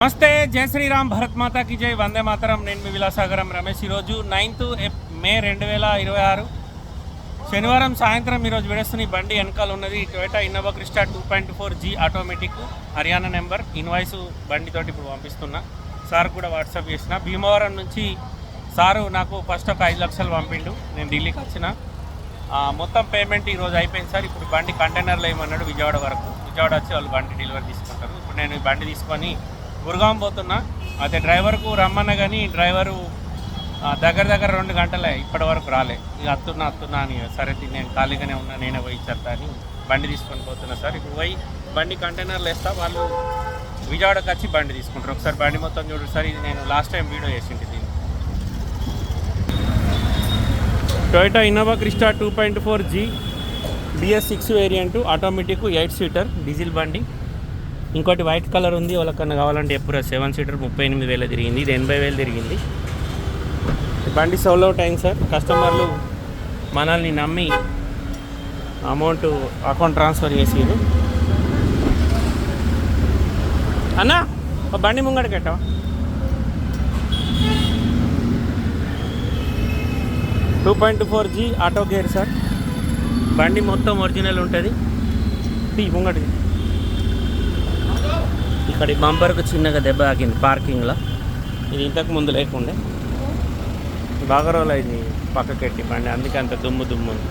నమస్తే, జై శ్రీరామ్, భరత్ మాతా की జై, వందే మాతరం. నేను మీ విలాసాగరం రమేష్. ఈరోజు 9th మే 2026 శనివారం సాయంత్రం ఈరోజు విడేస్తున్న ఈ బండి వెనకాల ఉన్నది Toyota Innova Crysta 2.4G automatic Haryana number. Invoice బండితోటి ఇప్పుడు పంపిస్తున్నా. సార్ కూడా వాట్సాప్ చేసిన. భీమవరం నుంచి సారు నాకు ఫస్ట్ ఒక 5 లక్షలు పంపిండు. నేను ఢిల్లీకి వచ్చిన. మొత్తం పేమెంట్ ఈరోజు అయిపోయింది సార్. ఇప్పుడు బండి కంటైనర్లో ఏమన్నాడు విజయవాడ వరకు. విజయవాడ వచ్చి వాళ్ళు బండి డెలివరీ తీసుకుంటారు. ఇప్పుడు నేను ఈ బండి తీసుకొని గురుగాం పోతున్నా. అయితే డ్రైవర్కు రమ్మన్నా కానీ డ్రైవరు దగ్గర 2 గంటలే ఇప్పటి వరకు రాలే. ఇక అత్తున్నా అని సరే నేను ఖాళీగానే ఉన్నా, నేనే పోయి ఇచ్చేస్తా అని బండి తీసుకొని పోతున్నా సార్. ఇప్పుడు పోయి బండి కంటైనర్లు వేస్తా, వాళ్ళు విజయవాడకి వచ్చి బండి తీసుకుంటారు. ఒకసారి బండి మొత్తం చూడండి సార్. ఇది నేను లాస్ట్ టైం వీడియో చేసింది. దీన్ని Toyota Innova Crysta 2.4G BS6 variant automatic 8 seater diesel బండి. ఇంకోటి వైట్ కలర్ ఉంది. వాళ్ళకన్నా కావాలంటే ఎప్పుడు 7 సీటర్ 38,000 తిరిగింది. ఇది 80,000 తిరిగింది. బండి సోల్ అవుట్ అయింది సార్. కస్టమర్లు మనల్ని నమ్మి అమౌంట్ అకౌంట్ ట్రాన్స్ఫర్ చేసిరు. అన్నా బండి ముంగడికి పెట్టవా? 2.4G auto gear sir. బండి మొత్తం ఒరిజినల్ ఉంటుంది. ముంగడి ఇక్కడ బంపర్కు చిన్నగా దెబ్బ తాకింది పార్కింగ్లో. ఇది ఇంతకు ముందు లేకుండే, బాగా రోజులు అయింది పక్కకెట్టి బండి, అందుకే అంత దుమ్ము ఉంది.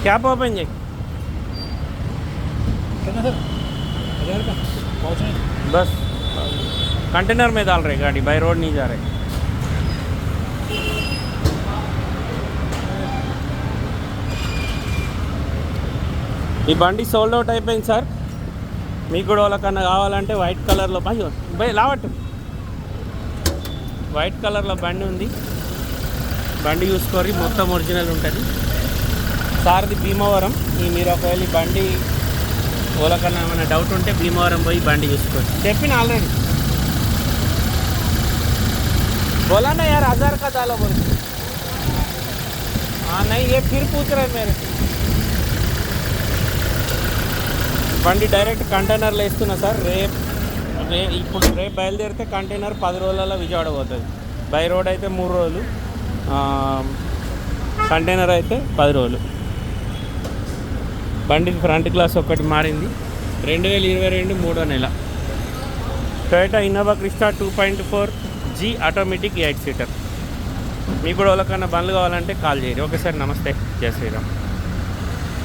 క్యాప్ ఓపెన్ చేయి बस. कंटेनर में डाल रहे गाड़ी, बाय रोड नहीं जा रहे. ఈ బండి సోల్డ్ అవుట్ అయిపోయింది సార్. మీకు కూడా వాళ్ళకన్నా కావాలంటే వైట్ కలర్లో లావట్టు వైట్ కలర్లో బండి ఉంది. బండి చూసుకోరి, మొత్తం ఒరిజినల్ ఉంటుంది. సార్ది భీమవరం. మీరు ఒకవేళ ఈ బండి వాళ్ళకన్నా ఏమైనా డౌట్ ఉంటే భీమవరం పోయి బండి చూసుకోండి. చెప్పిన ఆల్రెడీ बोला ना यार 1000 का डालो बोल. हाँ नहीं, ये फिर पूछ रहे मेरे. బండి డైరెక్ట్ కంటైనర్లో వేస్తున్నా సార్. ఇప్పుడు రేపు బయలుదేరితే కంటైనర్ 10 రోజులలో విజయవాడ పోతుంది. బై రోడ్ అయితే 3 రోజులు, కంటైనర్ అయితే 10 రోజులు. బండి ఫ్రంట్ గ్లాస్ ఒకటి మారింది. 2022 3వ నెల. Toyota Innova Crysta 2.4G automatic 8 seater. మీకు కూడా వాళ్ళకన్నా బండ్లు కావాలంటే కాల్ చేయరు. ఓకే సార్, నమస్తే, జై శ్రీరామ్.